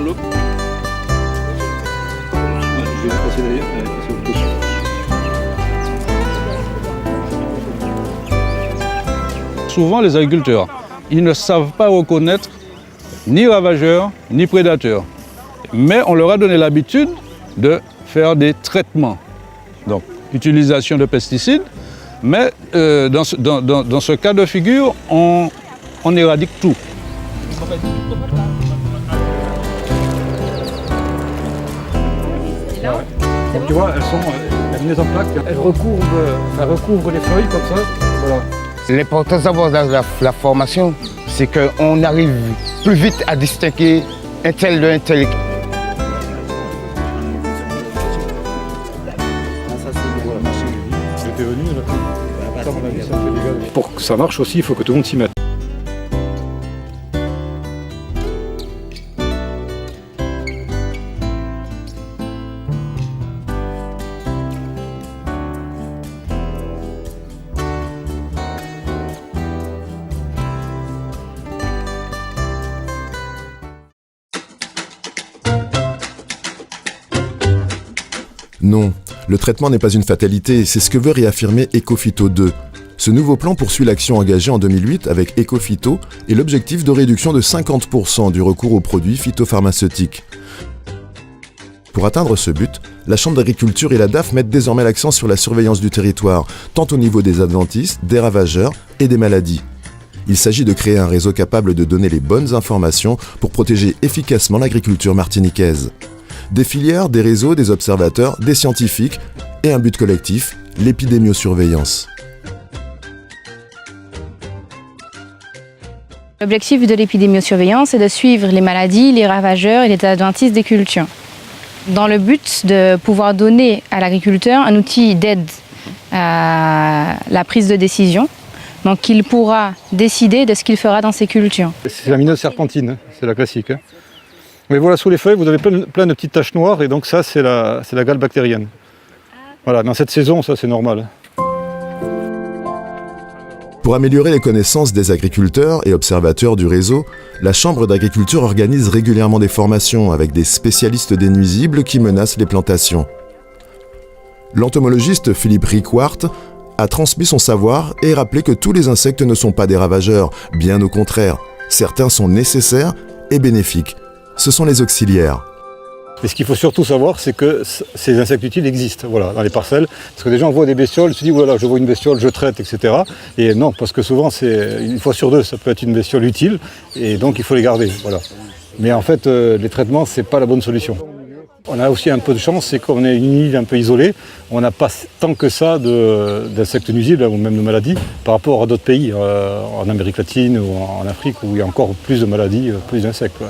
l'eau. Je vais passer derrière. Souvent, les agriculteurs, ils ne savent pas reconnaître ni ravageurs, ni prédateurs. Mais on leur a donné l'habitude de faire des traitements. Donc, utilisation de pesticides. Mais dans ce cas de figure, on éradique tout. Donc, tu vois, elles sont mises en plaque, elles recouvrent les feuilles comme ça. Voilà. L'importance d'avoir la formation, c'est qu'on arrive plus vite à distinguer un tel de un tel. Pour que ça marche aussi, il faut que tout le monde s'y mette. Non, le traitement n'est pas une fatalité, c'est ce que veut réaffirmer Ecophyto 2. Ce nouveau plan poursuit l'action engagée en 2008 avec Ecophyto et l'objectif de réduction de 50% du recours aux produits phytopharmaceutiques. Pour atteindre ce but, la Chambre d'agriculture et la DAF mettent désormais l'accent sur la surveillance du territoire, tant au niveau des adventices, des ravageurs et des maladies. Il s'agit de créer un réseau capable de donner les bonnes informations pour protéger efficacement l'agriculture martiniquaise. Des filières, des réseaux, des observateurs, des scientifiques et un but collectif, l'épidémiosurveillance. L'objectif de l'épidémiosurveillance est de suivre les maladies, les ravageurs et les adventices des cultures, dans le but de pouvoir donner à l'agriculteur un outil d'aide à la prise de décision. Donc il pourra décider de ce qu'il fera dans ses cultures. C'est la mineuse serpentine, c'est la classique. Mais voilà, sous les feuilles, vous avez plein de petites taches noires et donc ça, c'est la gale bactérienne. Voilà, dans cette saison, ça c'est normal. Pour améliorer les connaissances des agriculteurs et observateurs du réseau, la Chambre d'agriculture organise régulièrement des formations avec des spécialistes des nuisibles qui menacent les plantations. L'entomologiste Philippe Riquart a transmis son savoir et rappelé que tous les insectes ne sont pas des ravageurs, bien au contraire. Certains sont nécessaires et bénéfiques. Ce sont les auxiliaires. Et ce qu'il faut surtout savoir, c'est que ces insectes utiles existent, voilà, dans les parcelles. Parce que des gens voient des bestioles, se disent, voilà, je vois une bestiole, je traite, etc. Et non, parce que souvent, c'est une fois sur deux, ça peut être une bestiole utile, et donc il faut les garder, voilà. Mais en fait, les traitements, c'est pas la bonne solution. On a aussi un peu de chance, c'est qu'on est une île un peu isolée. On n'a pas tant que ça d'insectes nuisibles, ou même de maladies, par rapport à d'autres pays, en Amérique latine ou en Afrique, où il y a encore plus de maladies, plus d'insectes. Ouais.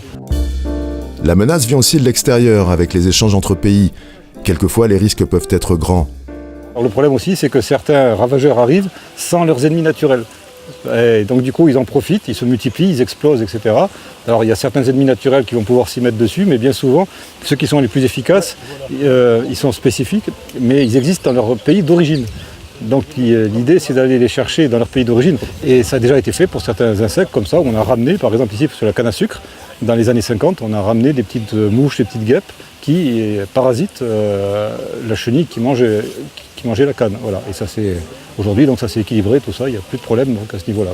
La menace vient aussi de l'extérieur, avec les échanges entre pays. Quelquefois, les risques peuvent être grands. Alors, le problème aussi, c'est que certains ravageurs arrivent sans leurs ennemis naturels. Et donc du coup, ils en profitent, ils se multiplient, ils explosent, etc. Alors il y a certains ennemis naturels qui vont pouvoir s'y mettre dessus, mais bien souvent, ceux qui sont les plus efficaces, ils sont spécifiques, mais ils existent dans leur pays d'origine. Donc l'idée, c'est d'aller les chercher dans leur pays d'origine. Et ça a déjà été fait pour certains insectes comme ça, où on a ramené, par exemple ici sur la canne à sucre, dans les années 50, on a ramené des petites mouches, des petites guêpes qui parasitent la chenille qui mangeait la canne. Voilà. Et ça c'est aujourd'hui, donc ça s'est équilibré, tout ça, il n'y a plus de problème donc, à ce niveau-là.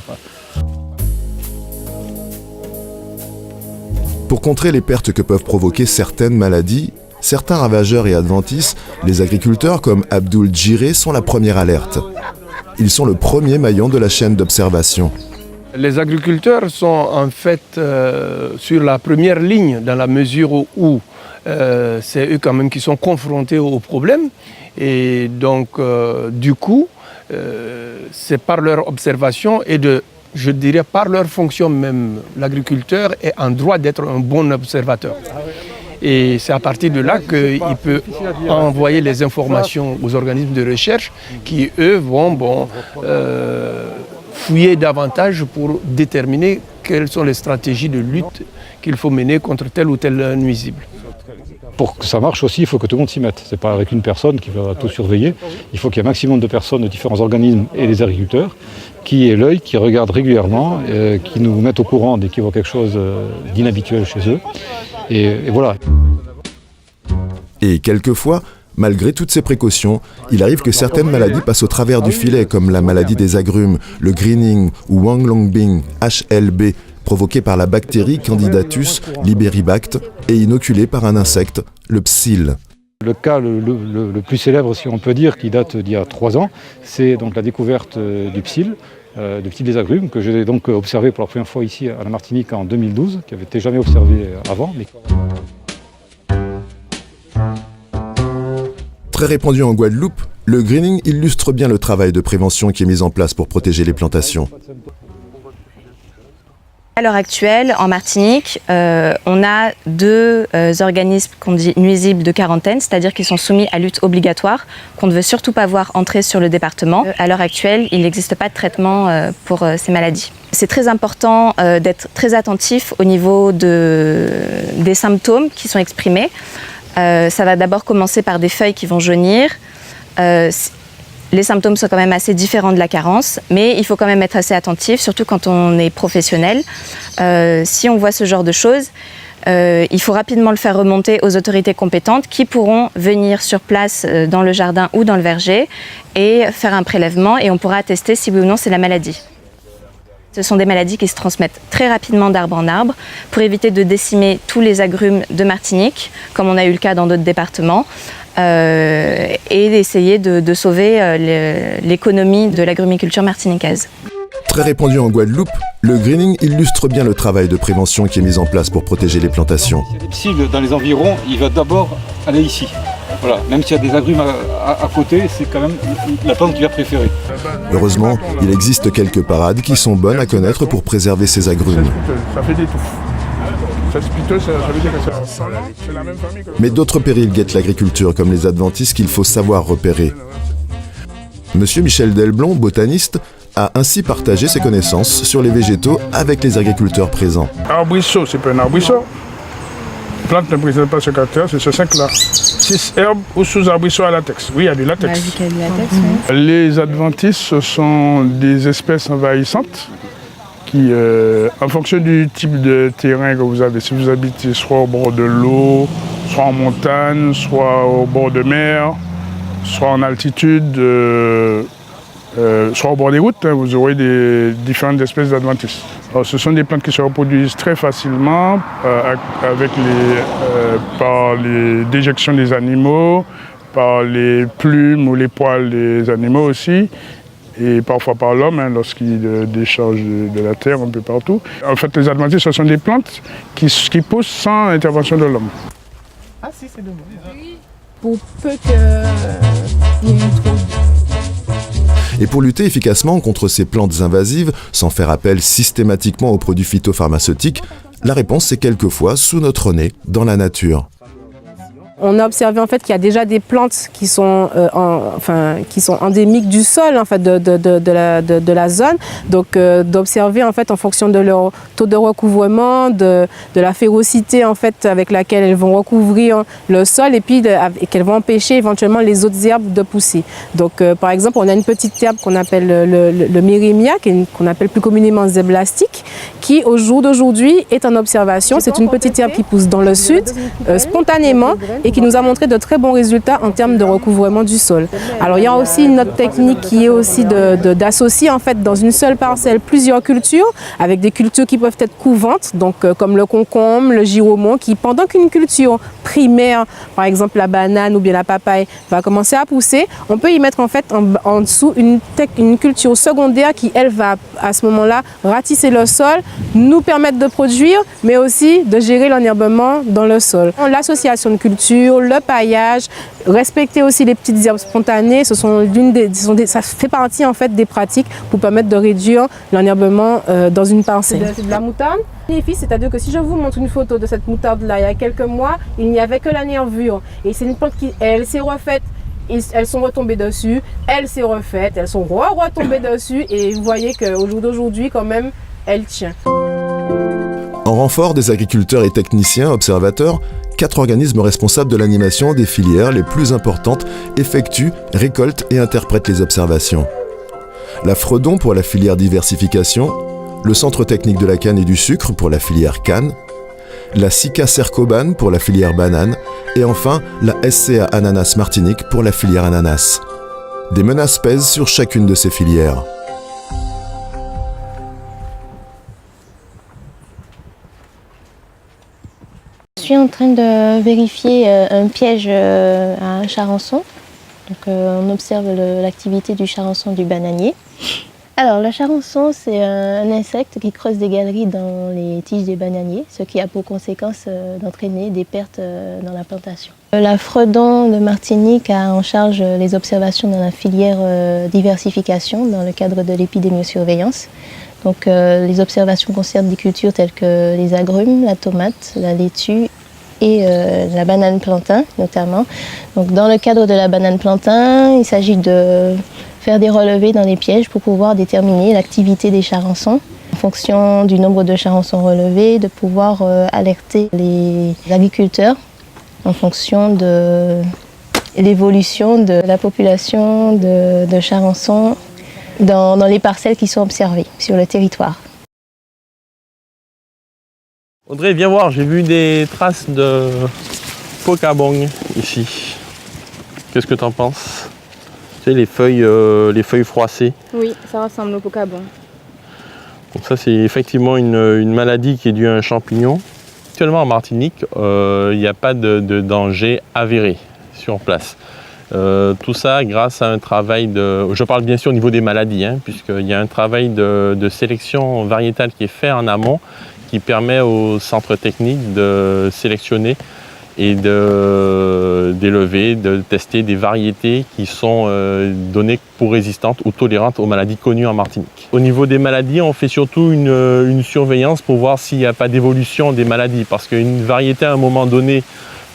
Pour contrer les pertes que peuvent provoquer certaines maladies, certains ravageurs et adventices, les agriculteurs comme Abdoul Djiré sont la première alerte. Ils sont le premier maillon de la chaîne d'observation. Les agriculteurs sont en fait sur la première ligne dans la mesure où c'est eux quand même qui sont confrontés aux problèmes. Et donc du coup, c'est par leur observation et je dirais par leur fonction même, l'agriculteur est en droit d'être un bon observateur. Et c'est à partir de là qu'il peut envoyer les informations aux organismes de recherche qui, eux, vont fouiller davantage pour déterminer quelles sont les stratégies de lutte qu'il faut mener contre tel ou tel nuisible. Pour que ça marche aussi, il faut que tout le monde s'y mette. Ce n'est pas avec une personne qui va tout surveiller. Il faut qu'il y ait un maximum de personnes de différents organismes et des agriculteurs qui est l'œil qui regarde régulièrement, qui nous met au courant dès qu'ils voient quelque chose d'inhabituel chez eux. Et voilà. Et quelquefois, malgré toutes ces précautions, il arrive que certaines maladies passent au travers du filet, comme la maladie des agrumes, le greening ou Huanglongbing, HLB, provoquée par la bactérie Candidatus liberibact et inoculée par un insecte, le psylle. Le cas le plus célèbre, si on peut dire, qui date d'il y a 3 ans, c'est donc la découverte du psylle, du psylle des agrumes, que j'ai donc observé pour la première fois ici à la Martinique en 2012, qui avait été jamais observé avant. Très répandu en Guadeloupe, le greening illustre bien le travail de prévention qui est mis en place pour protéger les plantations. À l'heure actuelle, en Martinique, on a 2 organismes qu'on dit nuisibles de quarantaine, c'est-à-dire qui sont soumis à lutte obligatoire, qu'on ne veut surtout pas voir entrer sur le département. À l'heure actuelle, il n'existe pas de traitement pour ces maladies. C'est très important d'être très attentif au niveau des symptômes qui sont exprimés. Ça va d'abord commencer par des feuilles qui vont jaunir. Les symptômes sont quand même assez différents de la carence, mais il faut quand même être assez attentif, surtout quand on est professionnel. Si on voit ce genre de choses, il faut rapidement le faire remonter aux autorités compétentes qui pourront venir sur place dans le jardin ou dans le verger et faire un prélèvement et on pourra attester si oui ou non c'est la maladie. Ce sont des maladies qui se transmettent très rapidement d'arbre en arbre pour éviter de décimer tous les agrumes de Martinique, comme on a eu le cas dans d'autres départements, et d'essayer de sauver l'économie de l'agrumiculture martiniquaise. Très répandu en Guadeloupe, le greening illustre bien le travail de prévention qui est mis en place pour protéger les plantations. S'il y a des psylles dans les environs, il va d'abord aller ici. Voilà. Même s'il y a des agrumes à côté, c'est quand même la plante qu'il va préférer. Heureusement, il existe quelques parades qui sont bonnes à connaître pour préserver ces agrumes. Ça fait des touffes. Ça veut dire que c'est la même famille. Mais d'autres périls guettent l'agriculture, comme les adventices qu'il faut savoir repérer. Monsieur Michel Delblond, botaniste, a ainsi partagé ses connaissances sur les végétaux avec les agriculteurs présents. Arbrisseau, c'est pas un arbrisseau. Plante ne présente pas ce caractère, c'est ce 5-là. 6 herbes ou sous-arbrisseaux à latex. Oui, il y a du latex. Les adventices, ce sont des espèces envahissantes qui, en fonction du type de terrain que vous avez, si vous habitez soit au bord de l'eau, soit en montagne, soit au bord de mer, soit en altitude, soit au bord des routes, vous aurez des différentes espèces d'adventices. Ce sont des plantes qui se reproduisent très facilement par les déjections des animaux, par les plumes ou les poils des animaux aussi, et parfois par l'homme lorsqu'il décharge de la terre un peu partout. En fait, les adventices, ce sont des plantes qui poussent sans intervention de l'homme. Ah si, c'est dommage. Pour peu qu'il y ait une trouble. Et pour lutter efficacement contre ces plantes invasives, sans faire appel systématiquement aux produits phytopharmaceutiques, la réponse est quelquefois sous notre nez, dans la nature. On a observé en fait qu'il y a déjà des plantes qui sont endémiques du sol en fait de la zone. Donc d'observer en fait en fonction de leur taux de recouvrement, de la férocité en fait avec laquelle elles vont recouvrir le sol et puis qu'elles vont empêcher éventuellement les autres herbes de pousser. Donc par exemple, on a une petite herbe qu'on appelle le mérimia, qu'on appelle plus communément zéblastique, qui au jour d'aujourd'hui est en observation. C'est une petite herbe qui pousse dans le sud spontanément et qui nous a montré de très bons résultats en termes de recouvrement du sol. Alors il y a aussi une autre technique qui est aussi d'associer en fait dans une seule parcelle plusieurs cultures, avec des cultures qui peuvent être couvantes, donc comme le concombre, le giromon, qui pendant qu'une culture primaire, par exemple la banane ou bien la papaye, va commencer à pousser, on peut y mettre en fait en dessous une culture secondaire qui elle va à ce moment-là ratisser le sol, nous permettre de produire, mais aussi de gérer l'enherbement dans le sol. L'association de cultures, le paillage, respecter aussi les petites herbes spontanées, ça fait partie en fait des pratiques pour permettre de réduire l'enherbement dans une parcelle. C'est de la moutarde. C'est-à-dire que si je vous montre une photo de cette moutarde-là il y a quelques mois, il n'y avait que la nervure. Et c'est une plante qui, elle s'est refaite. Elles sont retombées dessus, elle s'est refaite, elles sont retombées dessus et vous voyez qu'au jour d'aujourd'hui quand même, elle tient. En renfort des agriculteurs et techniciens observateurs, 4 organismes responsables de l'animation des filières les plus importantes effectuent, récoltent et interprètent les observations. la Fredon pour la filière diversification, le Centre technique de la canne et du sucre pour la filière canne, la SICA Cercoban pour la filière banane et enfin la SCA Ananas Martinique pour la filière ananas. Des menaces pèsent sur chacune de ces filières. Je suis en train de vérifier un piège à Charançon. Donc, on observe l'activité du charançon du bananier. Alors, le charançon, c'est un insecte qui creuse des galeries dans les tiges des bananiers, ce qui a pour conséquence d'entraîner des pertes dans la plantation. La Fredon de Martinique a en charge les observations dans la filière diversification dans le cadre de l'épidémiosurveillance. Donc, les observations concernent des cultures telles que les agrumes, la tomate, la laitue et la banane plantain notamment. Donc, dans le cadre de la banane plantain, il s'agit de faire des relevés dans les pièges pour pouvoir déterminer l'activité des charançons. En fonction du nombre de charançons relevés, de pouvoir alerter les agriculteurs en fonction de l'évolution de la population de charançons dans les parcelles qui sont observées sur le territoire. Audrey, viens voir, j'ai vu des traces de pocabong ici. Qu'est-ce que tu en penses? Tu sais, les feuilles froissées. Oui, ça ressemble au pocabon. Donc ça, c'est effectivement une maladie qui est due à un champignon. Actuellement en Martinique, il n'y a pas de danger avéré sur place. Tout ça grâce à un travail je parle bien sûr au niveau des maladies, puisqu'il y a un travail de sélection variétale qui est fait en amont, qui permet au centre technique de sélectionner et d'élever, de tester des variétés qui sont données pour résistantes ou tolérantes aux maladies connues en Martinique. Au niveau des maladies, on fait surtout une surveillance pour voir s'il n'y a pas d'évolution des maladies, parce qu'une variété à un moment donné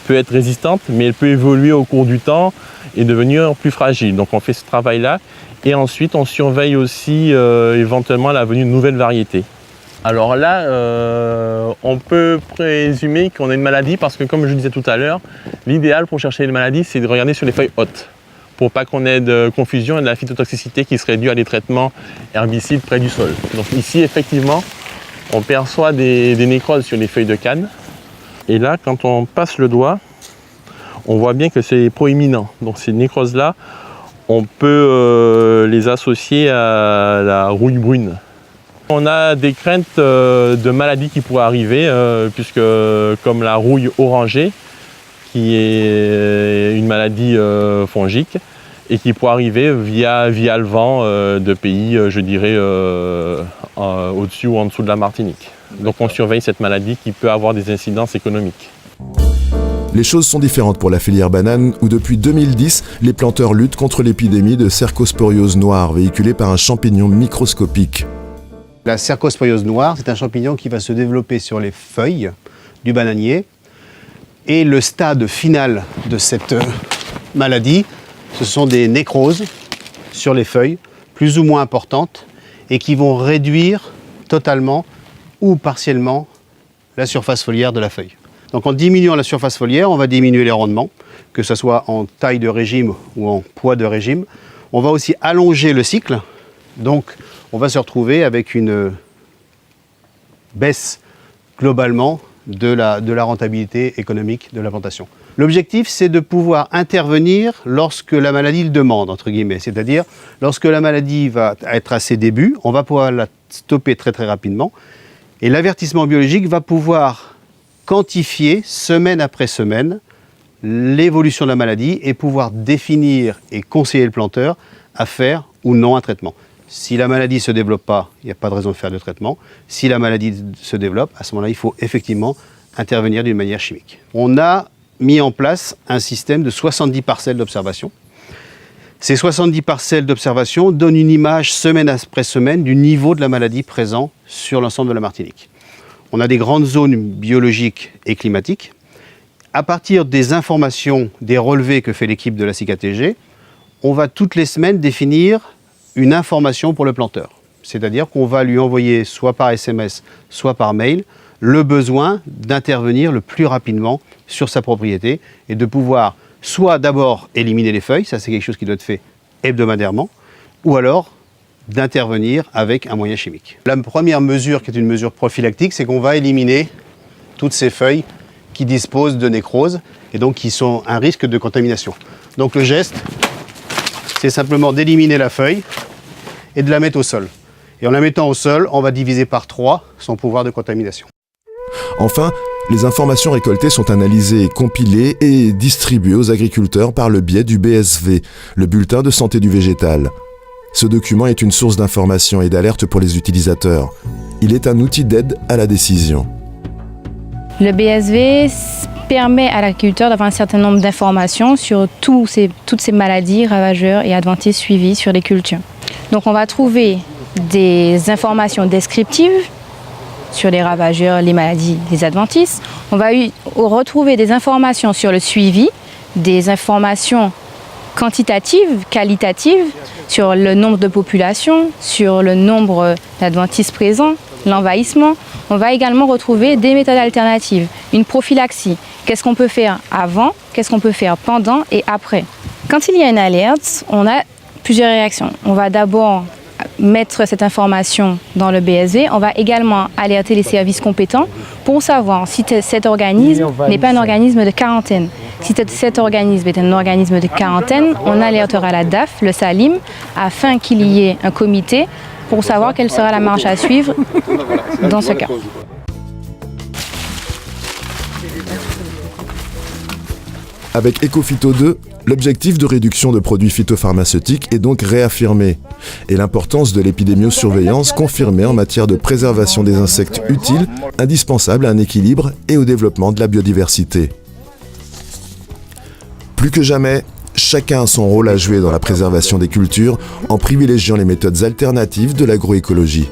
peut être résistante, mais elle peut évoluer au cours du temps et devenir plus fragile. Donc on fait ce travail-là et ensuite on surveille aussi éventuellement la venue de nouvelles variétés. Alors là, on peut présumer qu'on a une maladie parce que, comme je disais tout à l'heure, l'idéal pour chercher une maladie, c'est de regarder sur les feuilles hautes pour pas qu'on ait de confusion et de la phytotoxicité qui serait due à des traitements herbicides près du sol. Donc ici, effectivement, on perçoit des nécroses sur les feuilles de canne. Et là, quand on passe le doigt, on voit bien que c'est proéminent. Donc ces nécroses-là, on peut les associer à la rouille brune. On a des craintes de maladies qui pourraient arriver, puisque comme la rouille orangée, qui est une maladie fongique, et qui pourrait arriver via le vent de pays, je dirais, au-dessus ou en dessous de la Martinique. Donc on surveille cette maladie qui peut avoir des incidences économiques. Les choses sont différentes pour la filière banane où depuis 2010, les planteurs luttent contre l'épidémie de cercosporiose noire véhiculée par un champignon microscopique. La cercosporiose noire, c'est un champignon qui va se développer sur les feuilles du bananier. Et le stade final de cette maladie, ce sont des nécroses sur les feuilles, plus ou moins importantes, et qui vont réduire totalement ou partiellement la surface foliaire de la feuille. Donc en diminuant la surface foliaire, on va diminuer les rendements, que ce soit en taille de régime ou en poids de régime. On va aussi allonger le cycle, donc on va se retrouver avec une baisse globalement de la rentabilité économique de la plantation. L'objectif, c'est de pouvoir intervenir lorsque la maladie le demande, entre guillemets. C'est-à-dire, lorsque la maladie va être à ses débuts, on va pouvoir la stopper très très rapidement. Et l'avertissement biologique va pouvoir quantifier, semaine après semaine, l'évolution de la maladie et pouvoir définir et conseiller le planteur à faire ou non un traitement. Si la maladie ne se développe pas, il n'y a pas de raison de faire de traitement. Si la maladie se développe, à ce moment-là, il faut effectivement intervenir d'une manière chimique. On a mis en place un système de 70 parcelles d'observation. Ces 70 parcelles d'observation donnent une image semaine après semaine du niveau de la maladie présent sur l'ensemble de la Martinique. On a des grandes zones biologiques et climatiques. À partir des informations, des relevés que fait l'équipe de la SICATG, on va toutes les semaines définir une information pour le planteur. C'est-à-dire qu'on va lui envoyer, soit par SMS, soit par mail, le besoin d'intervenir le plus rapidement sur sa propriété et de pouvoir soit d'abord éliminer les feuilles, ça c'est quelque chose qui doit être fait hebdomadairement, ou alors d'intervenir avec un moyen chimique. La première mesure, qui est une mesure prophylactique, c'est qu'on va éliminer toutes ces feuilles qui disposent de nécrose et donc qui sont un risque de contamination. Donc le geste, c'est simplement d'éliminer la feuille et de la mettre au sol. Et en la mettant au sol, on va diviser par 3 son pouvoir de contamination. Enfin, les informations récoltées sont analysées, compilées et distribuées aux agriculteurs par le biais du BSV, le bulletin de santé du végétal. Ce document est une source d'information et d'alerte pour les utilisateurs. Il est un outil d'aide à la décision. Le BSV permet à l'agriculteur d'avoir un certain nombre d'informations sur toutes ces maladies, ravageurs et adventices suivis sur les cultures. Donc on va trouver des informations descriptives sur les ravageurs, les maladies, les adventices. On va retrouver des informations sur le suivi, des informations quantitatives, qualitatives, sur le nombre de populations, sur le nombre d'adventices présents, l'envahissement. On va également retrouver des méthodes alternatives, une prophylaxie. Qu'est-ce qu'on peut faire avant, qu'est-ce qu'on peut faire pendant et après. Quand il y a une alerte, on a plusieurs réactions. On va d'abord mettre cette information dans le BSV. On va également alerter les services compétents pour savoir si cet organisme n'est pas un organisme de quarantaine. Si cet organisme est un organisme de quarantaine, on alertera la DAF, le SALIM, afin qu'il y ait un comité pour savoir quelle sera la marche à suivre dans ce cas. Avec Ecophyto 2, l'objectif de réduction de produits phytopharmaceutiques est donc réaffirmé et l'importance de l'épidémiosurveillance confirmée en matière de préservation des insectes utiles, indispensable à un équilibre et au développement de la biodiversité. Plus que jamais, chacun a son rôle à jouer dans la préservation des cultures en privilégiant les méthodes alternatives de l'agroécologie.